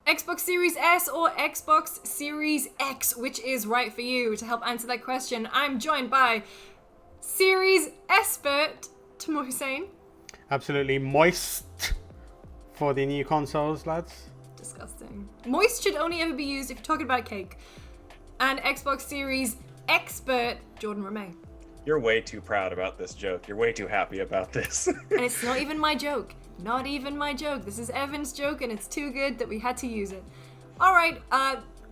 Xbox Series S or Xbox Series X, which is right for you? To help answer that question, I'm joined by Series expert Tamoor Hussain. Absolutely moist for the new consoles, lads. Disgusting. Moist should only ever be used if you're talking about cake. And Xbox Series expert Jordan Ramey. You're way too proud about this joke. You're way too happy about this. And it's not even my joke. Not even my joke. This is Evan's joke, and it's too good that we had to use it. Alright,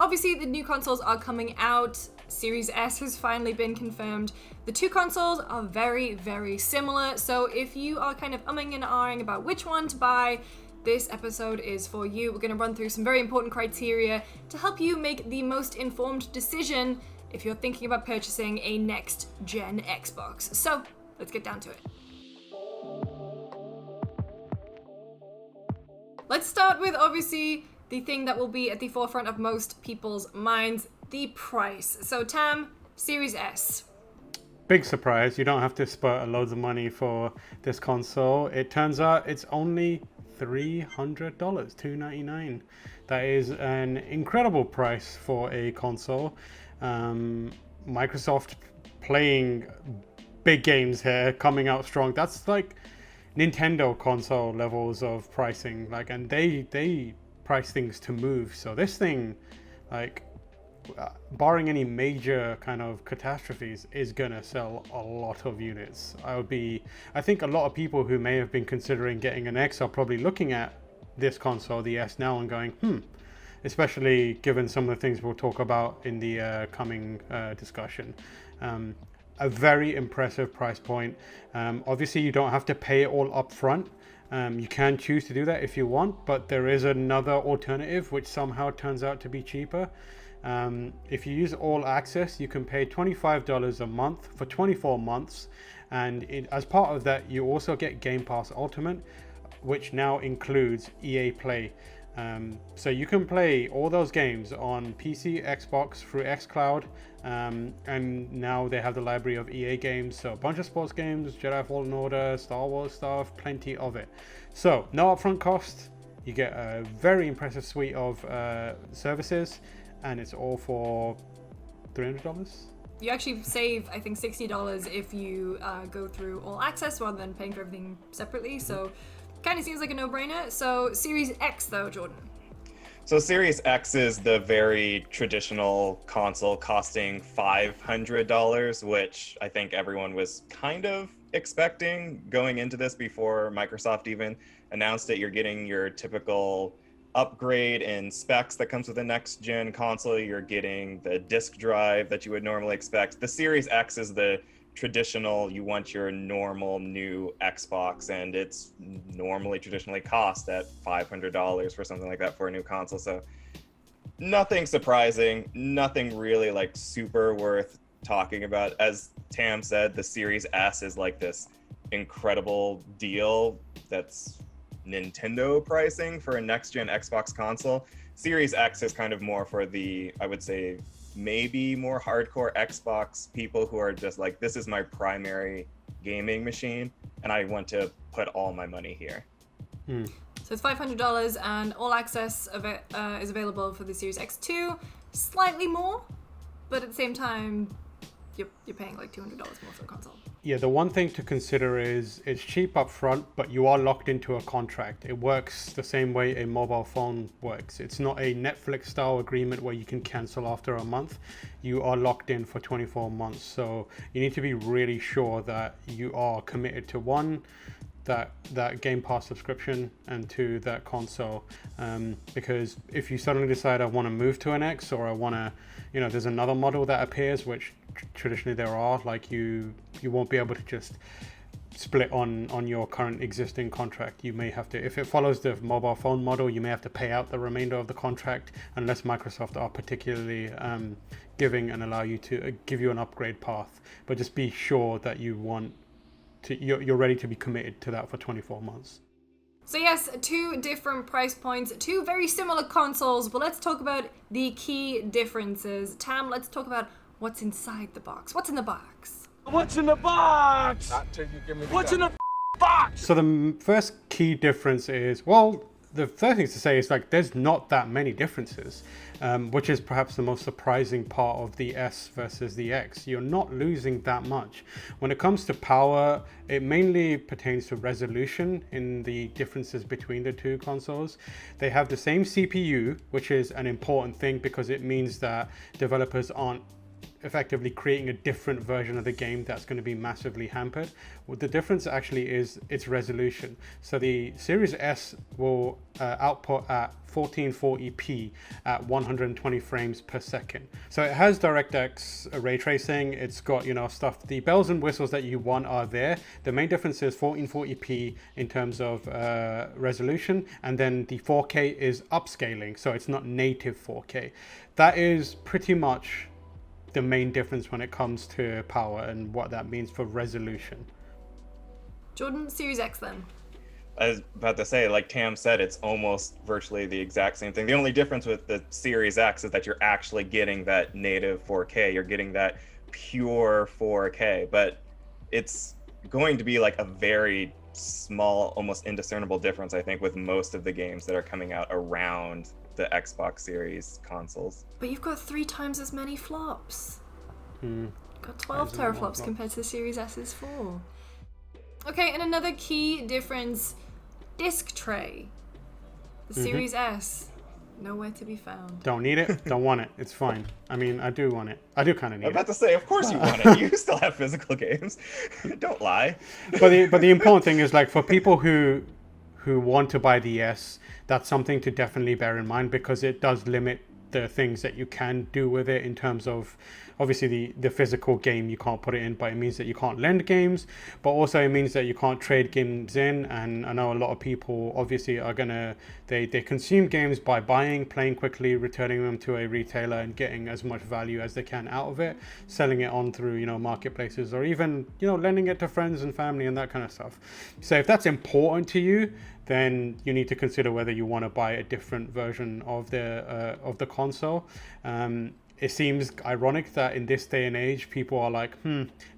obviously the new consoles are coming out. Series S has finally been confirmed. The two consoles are very, very similar, so if you are kind of umming and ahhing about which one to buy, this episode is for you. We're going to run through some very important criteria to help you make the most informed decision if you're thinking about purchasing a next-gen Xbox. So, let's get down to it. Let's start with, obviously, the thing that will be at the forefront of most people's minds, the price. So, Tam, Series S. Big surprise, you don't have to spurt loads of money for this console. It turns out it's only $300, $299. That is an incredible price for a console. Microsoft playing big games here, coming out strong. That's like Nintendo console levels of pricing, like, and they price things to move. So this thing, like, barring any major kind of catastrophes, is gonna sell a lot of units. I think a lot of people who may have been considering getting an X are probably looking at this console, the S, now and going, especially given some of the things we'll talk about in the coming discussion. A very impressive price point. Obviously, you don't have to pay it all up front. You can choose to do that if you want, but there is another alternative which somehow turns out to be cheaper. If you use All Access, you can pay $25 a month for 24 months. And as part of that, you also get Game Pass Ultimate, which now includes EA Play. So you can play all those games on PC, Xbox through xCloud, and now they have the library of EA games, so a bunch of sports games, Jedi Fallen Order, Star Wars stuff, plenty of it. So no upfront cost, you get a very impressive suite of services, and it's all for $300. You actually save, I think, $60 if you go through All Access rather than paying for everything separately, so kind of seems like a no-brainer. So Series X though, Jordan. So Series X is the very traditional console costing $500, which I think everyone was kind of expecting going into this before Microsoft even announced it. You're getting your typical upgrade in specs that comes with a next-gen console. You're getting the disk drive that you would normally expect. The Series X is the traditional, you want your normal new Xbox, and it's normally traditionally cost at $500 for something like that for a new console. So nothing surprising, nothing really like super worth talking about. As Tam said, the Series S is like this incredible deal that's Nintendo pricing for a next-gen Xbox console. Series X is kind of more for the, I would say, maybe more hardcore Xbox people who are just like, this is my primary gaming machine, and I want to put all my money here. So it's $500, and All Access of it is available for the Series X2. Slightly more, but at the same time, you're paying like $200 more for a console. Yeah, the one thing to consider is it's cheap up front, but you are locked into a contract. It works the same way a mobile phone works. It's not a Netflix style agreement where you can cancel after a month. You are locked in for 24 months. So you need to be really sure that you are committed to one, that Game Pass subscription, and to that console. Because if you suddenly decide I want to move to an X, or I want to, there's another model that appears, which traditionally there are, like you won't be able to just split on your current existing contract. You may have to, if it follows the mobile phone model, you may have to pay out the remainder of the contract, unless Microsoft are particularly giving and allow you to give you an upgrade path. But just be sure that you're ready to be committed to that for 24 months. So yes, two different price points, two very similar consoles, but let's talk about the key differences. Tam, let's talk about what's inside the box. What's in the box? What's in the box? What's in the box? So the first key difference is, well, the first thing to say is like there's not that many differences, which is perhaps the most surprising part of the S versus the X. You're not losing that much. When it comes to power, it mainly pertains to resolution in the differences between the two consoles. They have the same CPU, which is an important thing because it means that developers aren't effectively creating a different version of the game that's going to be massively hampered. Well, the difference actually is its resolution. So the Series S will output at 1440p at 120 frames per second. So it has DirectX ray tracing. It's got, stuff. The bells and whistles that you want are there. The main difference is 1440p in terms of resolution, and then the 4K is upscaling, so it's not native 4K. That is pretty much the main difference when it comes to power and what that means for resolution. Jordan, Series X then? I was about to say, like Tam said, it's almost virtually the exact same thing. The only difference with the Series X is that you're actually getting that native 4K. You're getting that pure 4K, but it's going to be like a very small, almost indiscernible difference, I think, with most of the games that are coming out around the Xbox Series consoles. But you've got 3 times as many flops. You've got 12 teraflops compared to the Series S's 4. Okay, and another key difference, disk tray. The Series S, nowhere to be found. Don't need it, don't want it, it's fine. I mean, I do want it. I do kind of need I'm about it. to say, of course you want it. You still have physical games. Don't lie. But the important thing is, like, for people who want to buy the S, that's something to definitely bear in mind, because it does limit the things that you can do with it in terms of, obviously, the physical game you can't put it in, but it means that you can't lend games, but also it means that you can't trade games in. And I know a lot of people obviously are they consume games by buying, playing quickly, returning them to a retailer and getting as much value as they can out of it, selling it on through marketplaces, or even lending it to friends and family and that kind of stuff. So if that's important to you, then you need to consider whether you want to buy a different version of the console. It seems ironic that in this day and age, people are like,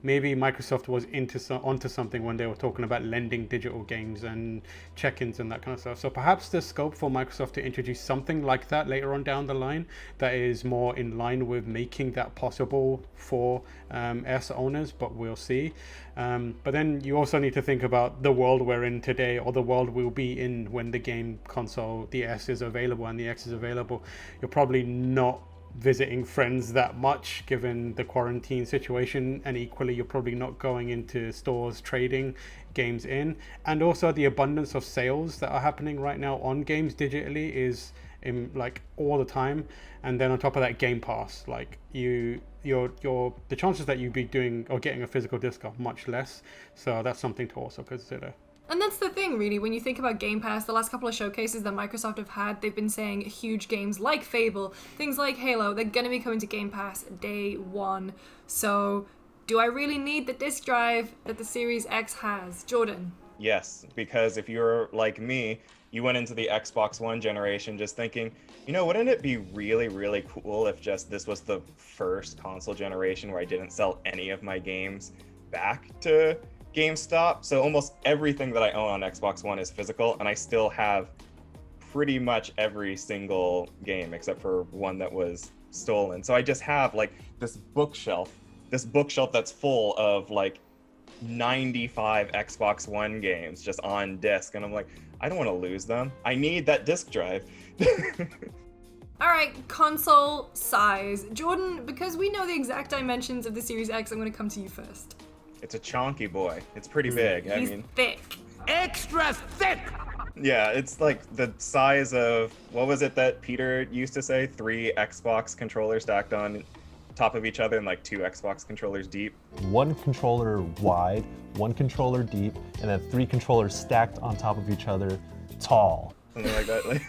maybe Microsoft was onto something when they were talking about lending digital games and check-ins and that kind of stuff. So perhaps there's scope for Microsoft to introduce something like that later on down the line that is more in line with making that possible for S owners, but we'll see. But then you also need to think about the world we're in today, or the world we'll be in when the game console, the S, is available and the X is available. You're probably not visiting friends that much given the quarantine situation, and equally you're probably not going into stores trading games in. And also the abundance of sales that are happening right now on games digitally is in like all the time. And then on top of that, Game Pass, like the chances that you'd be doing or getting a physical disc are much less, so that's something to also consider. And that's the thing, really, when you think about Game Pass, the last couple of showcases that Microsoft have had, they've been saying huge games like Fable, things like Halo, they're going to be coming to Game Pass day one. So, do I really need the disc drive that the Series X has? Jordan? Yes, because if you're like me, you went into the Xbox One generation just thinking, wouldn't it be really, really cool if just this was the first console generation where I didn't sell any of my games back to GameStop? So almost everything that I own on Xbox One is physical, and I still have pretty much every single game except for one that was stolen. So I just have like this bookshelf that's full of like 95 Xbox One games just on disc, and I'm like, I don't want to lose them. I need that disc drive. Alright, console size. Jordan, because we know the exact dimensions of the Series X, I'm going to come to you first. It's a chonky boy. It's pretty big. He's thick. Extra thick! Yeah, it's like the size of, what was it that Peter used to say? 3 Xbox controllers stacked on top of each other and like 2 Xbox controllers deep. 1 controller wide, 1 controller deep, and then 3 controllers stacked on top of each other, tall. Something like that. Like,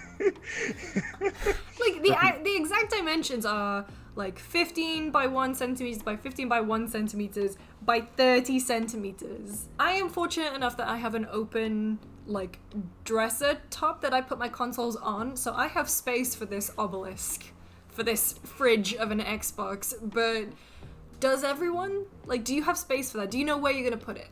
the exact dimensions are like 15 by 1 centimeters by 15 by 1 centimeters by 30 centimeters. I am fortunate enough that I have an open, like, dresser top that I put my consoles on, so I have space for this obelisk, for this fridge of an Xbox. But does everyone? Like, do you have space for that? Do you know where you're gonna put it?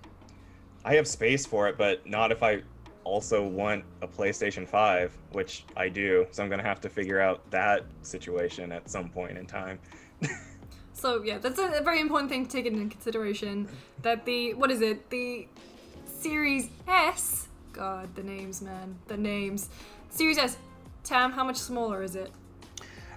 I have space for it, but not if I also want a PlayStation 5, which I do. So I'm going to have to figure out that situation at some point in time. So yeah, that's a very important thing to take into consideration. That the Series S. God, the names, man, the names. Series S. Tam, how much smaller is it?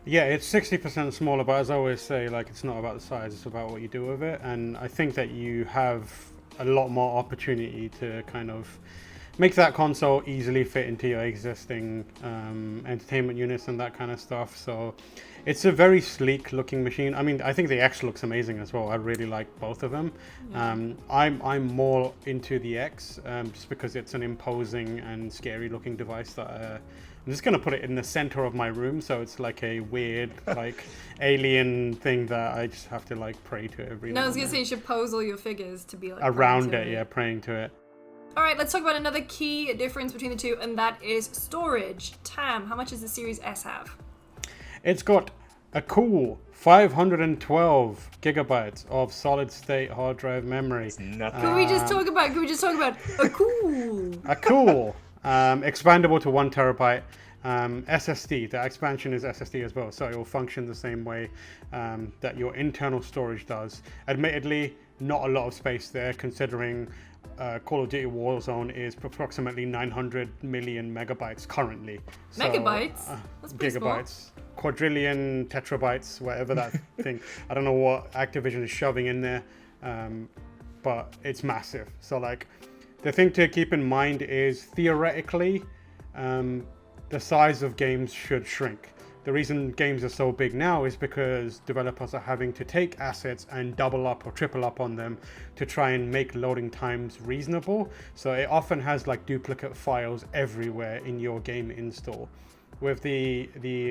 Yeah, it's 60% smaller, but as I always say, like, it's not about the size, it's about what you do with it. And I think that you have a lot more opportunity to kind of make that console easily fit into your existing entertainment units and that kind of stuff. So it's a very sleek looking machine. I mean, I think the X looks amazing as well. I really like both of them. I'm more into the X just because it's an imposing and scary looking device that I'm just going to put it in the center of my room, so it's like a weird, like, alien thing that I just have to, like, pray to every No, now I was and going to say then. you should pose all your figures to be, like, Around praying it, to yeah, praying to it. Alright, let's talk about another key difference between the two, and that is storage. Tam, how much does the Series S have? It's got a cool 512 gigabytes of solid-state hard drive memory. Nothing. Can we just talk about a cool? A cool expandable to 1 terabyte SSD. The expansion is SSD as well, so it will function the same way that your internal storage does. Admittedly, not a lot of space there, considering Call of Duty Warzone is approximately 900 million megabytes currently. So, Megabytes? That's pretty gigabytes, quadrillion, tetrabytes, whatever that thing. I don't know what Activision is shoving in there, but it's massive. So, like, the thing to keep in mind is theoretically, the size of games should shrink. The reason games are so big now is because developers are having to take assets and double up or triple up on them to try and make loading times reasonable. So it often has like duplicate files everywhere in your game install. With the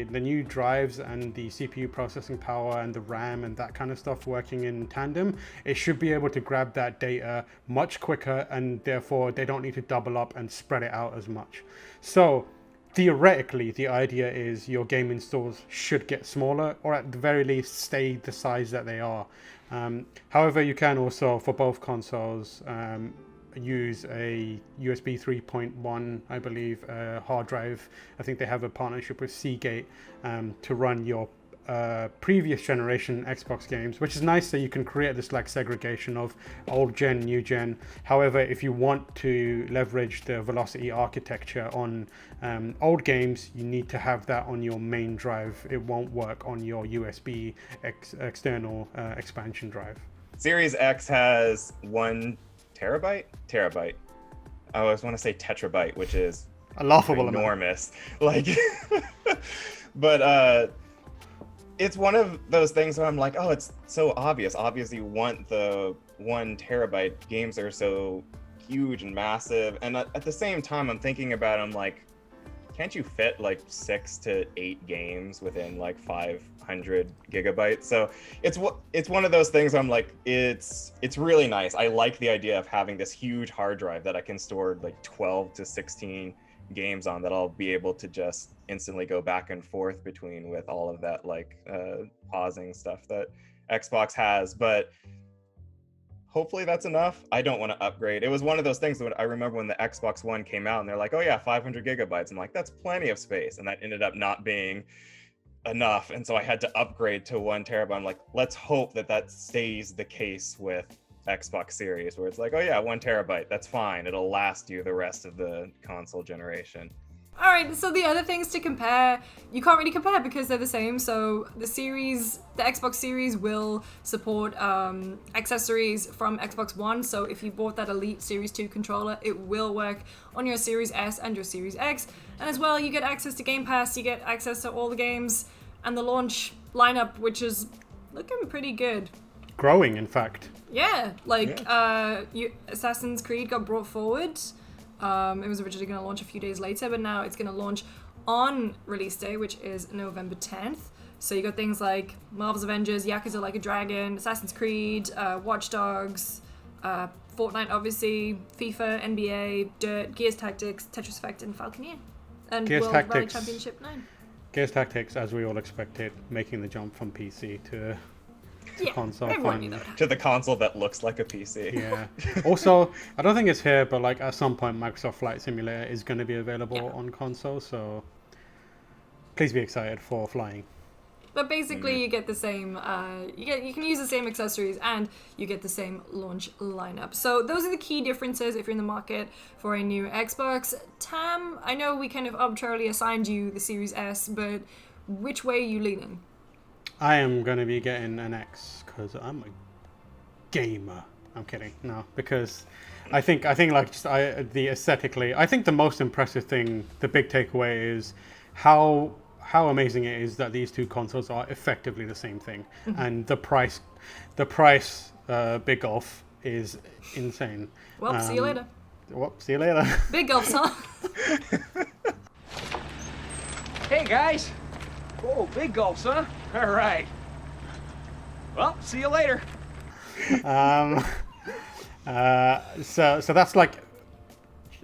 new drives and the CPU processing power and the RAM and that kind of stuff working in tandem, it should be able to grab that data much quicker, and therefore they don't need to double up and spread it out as much. So theoretically, the idea is your game installs should get smaller, or at the very least stay the size that they are. However, you can also, for both consoles, use a USB 3.1, I believe, hard drive. I think they have a partnership with Seagate to run your previous generation Xbox games, which is nice, so you can create this like segregation of old gen, new gen. However, if you want to leverage the velocity architecture on old games, you need to have that on your main drive. It won't work on your USB external expansion drive. Series X has 1 terabyte? Terabyte. I always want to say tetrabyte, which is A laughable amount. enormous. Like, but it's one of those things where I'm like, oh, it's so obvious. Obviously, you want the 1 terabyte. Games are so huge and massive. And at the same time, I'm thinking about, I'm like, can't you fit like 6 to 8 games within like 500 gigabytes? So it's one of those things where I'm like, it's really nice. I like the idea of having this huge hard drive that I can store like 12 to 16 games on, that I'll be able to just instantly go back and forth between, with all of that like pausing stuff that Xbox has. But hopefully that's enough. I don't want to upgrade. It was one of those things that I remember when the Xbox One came out and they're like, oh yeah, 500 gigabytes. I'm like, that's plenty of space. And that ended up not being enough. And so I had to upgrade to 1 terabyte. I'm like, let's hope that stays the case with Xbox Series, where it's like, oh yeah, 1 terabyte, that's fine. It'll last you the rest of the console generation. Alright, so the other things to compare, you can't really compare because they're the same. So the Xbox Series will support accessories from Xbox One. So if you bought that Elite Series 2 controller, it will work on your Series S and your Series X. And as well, you get access to Game Pass, you get access to all the games and the launch lineup, which is looking pretty good. Growing, in fact. Yeah, like Assassin's Creed got brought forward. It was originally going to launch a few days later, but now it's going to launch on release day, which is November 10th. So you got things like Marvel's Avengers, Yakuza Like a Dragon, Assassin's Creed, Watch Dogs, Fortnite obviously, FIFA, NBA, Dirt, Gears Tactics, Tetris Effect, and Falconeer. And Gears World Rally Tactics. Championship 9. Gears Tactics, as we all expected, making the jump from PC to Yeah, console everyone knew finally. that would happen. To the console that looks like a PC. Yeah. Also, I don't think it's here, but like at some point, Microsoft Flight Simulator is going to be available on console. So please be excited for flying. But basically, you get the same. You can use the same accessories, and you get the same launch lineup. So those are the key differences if you're in the market for a new Xbox. Tam, I know we kind of arbitrarily assigned you the Series S, but which way are you leaning? I am going to be getting an X because I'm a gamer. I'm kidding. No, because I think like just the aesthetically, I think the most impressive thing, the big takeaway is how amazing it is that these two consoles are effectively the same thing, and the price Big Golf is insane. Well, see you later. Well, see you later. Big gulps, huh? Hey, guys. Oh, big gulps, huh? All right. Well, see you later. So that's like,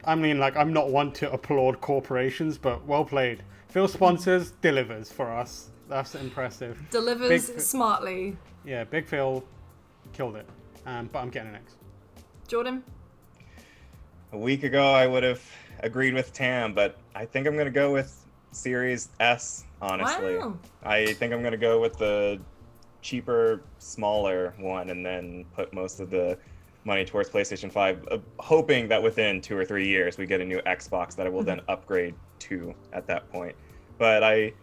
I mean, like, I'm not one to applaud corporations, but well played. Phil sponsors, delivers for us. That's impressive. Delivers Big- smartly. Yeah, Big Phil killed it. But I'm getting an X. Jordan? A week ago, I would have agreed with Tam, but I think I'm going to go with Series S, honestly. Wow. I think I'm going to go with the cheaper, smaller one and then put most of the money towards PlayStation 5, hoping that within 2 or 3 years we get a new Xbox that I will then upgrade to at that point. But I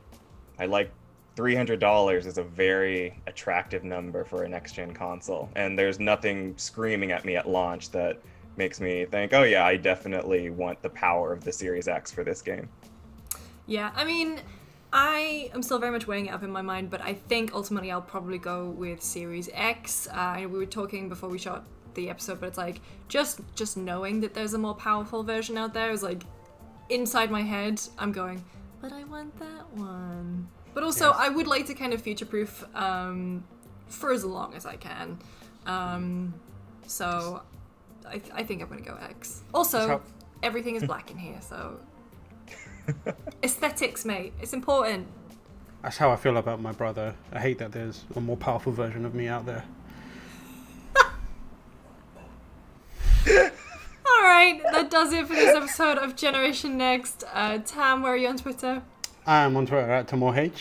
like $300 is a very attractive number for a next-gen console, and there's nothing screaming at me at launch that makes me think, oh yeah, I definitely want the power of the Series X for this game. Yeah, I mean, I am still very much weighing it up in my mind, but I think ultimately I'll probably go with Series X. We were talking before we shot the episode, but it's like just knowing that there's a more powerful version out there is like inside my head. I'm going, but I want that one. But also, Yes. I would like to kind of future-proof for as long as I can. So I think I'm gonna go X. Also, So- everything is black in here, so aesthetics, mate. It's important. That's how I feel about my brother. I hate that there's a more powerful version of me out there. All right, that does it for this episode of Generation Next. Tam, where are you on Twitter? I'm on Twitter at TamoorH.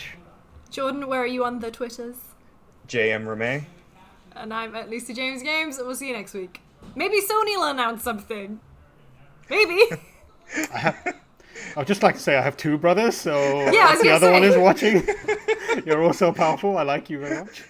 Jordan, where are you on the Twitters? JM Ramey? And I'm at Lucy James Games, and we'll see you next week. Maybe Sony will announce something. Maybe. I'd just like to say I have two brothers, so Yeah, I was if the gonna other one say. is watching, you're also powerful. I like you very much.